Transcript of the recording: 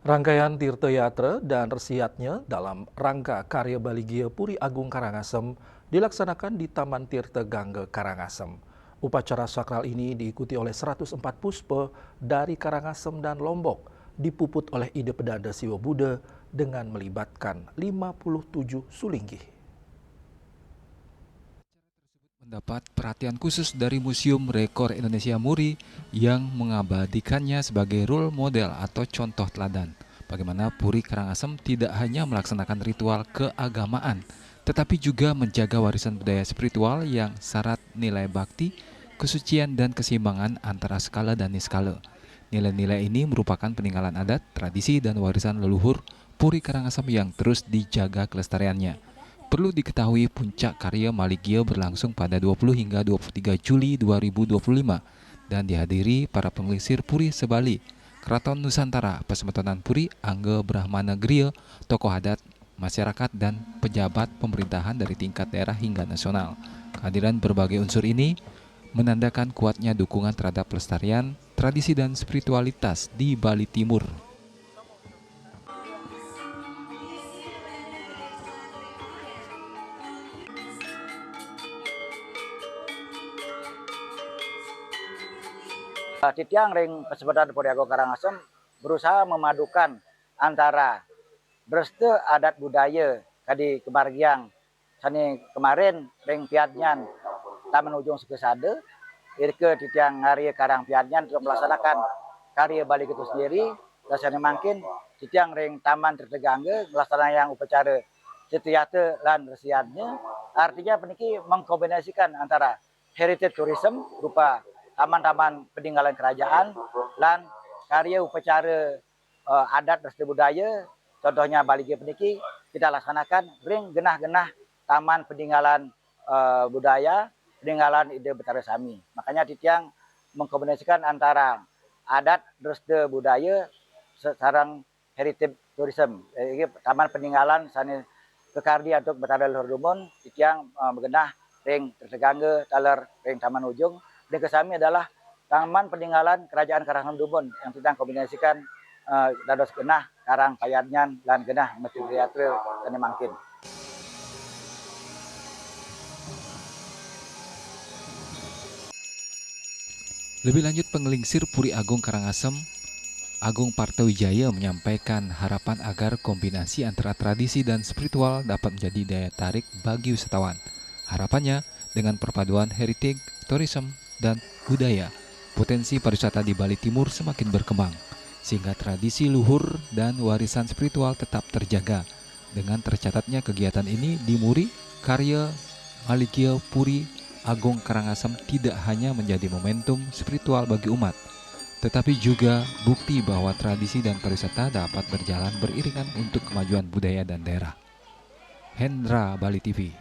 Rangkaian Tirtoyatra dan Resiatnya dalam rangka karya Baligya Puri Agung Karangasem dilaksanakan di Taman Tirta Gangga Karangasem. Upacara sakral ini diikuti oleh 104 puspa dari Karangasem dan Lombok, dipuput oleh ide pedanda Siwa Buddha dengan melibatkan 57 sulinggih. Mendapat perhatian khusus dari Museum Rekor Indonesia Muri yang mengabadikannya sebagai role model atau contoh teladan. Bagaimana Puri Karangasem tidak hanya melaksanakan ritual keagamaan, tetapi juga menjaga warisan budaya spiritual yang syarat nilai bakti, kesucian, dan keseimbangan antara skala dan niskala. Nilai-nilai ini merupakan peninggalan adat, tradisi, dan warisan leluhur Puri Karangasem yang terus dijaga kelestariannya. Perlu diketahui puncak karya Baligya berlangsung pada 20 hingga 23 Juli 2025 dan dihadiri para pengelisir Puri Sebali, Keraton Nusantara, Pasematonan Puri, Angga Brahmana Griya, tokoh adat, masyarakat, dan pejabat pemerintahan dari tingkat daerah hingga nasional. Kehadiran berbagai unsur ini menandakan kuatnya dukungan terhadap pelestarian, tradisi, dan spiritualitas di Bali Timur. Titiang ring Pasematonan Puri Agung Karangasem berusaha memadukan antara berste adat budaya kadi kemargiang sani kemarin ring piadnyan Taman Ujung Sekesade irke titiang hari karang piadnyan untuk melaksanakan karya Bali itu sendiri dan sani mangkin titiang ring Taman Tirta Gangga melaksanakan yang upacara Tirtoyatra lan Resiatnya, artinya peniki mengkombinasikan antara heritage tourism berupa taman-taman peninggalan kerajaan dan karya upacara adat dan budaya, contohnya Baligya peniki kita laksanakan ring genah-genah taman peninggalan budaya, peninggalan ide Betara Sami. Makanya titiang mengkombinasikan antara adat dan budaya sarang heritage tourism. Taman peninggalan sani kekardi untuk Betara Leluhur Dumon, titiang bergenah ring Tirta Gangga, taler ring Taman Ujung. Dan kesami adalah taman peninggalan kerajaan Karangasem Dumon yang kita kombinasikan dados genah karang payadnyan dan genah Masjid Tirtoyatra dan mangkin. Lebih lanjut, pengelingsir Puri Agung Karangasem, Agung Partowijaya, menyampaikan harapan agar kombinasi antara tradisi dan spiritual dapat menjadi daya tarik bagi wisatawan. Harapannya, dengan perpaduan heritage, tourism, dan budaya, potensi pariwisata di Bali Timur semakin berkembang, sehingga tradisi luhur dan warisan spiritual tetap terjaga. Dengan tercatatnya kegiatan ini di Muri, karya Baligya Puri Agung Karangasem tidak hanya menjadi momentum spiritual bagi umat, tetapi juga bukti bahwa tradisi dan pariwisata dapat berjalan beriringan untuk kemajuan budaya dan daerah. Hendra, Bali TV.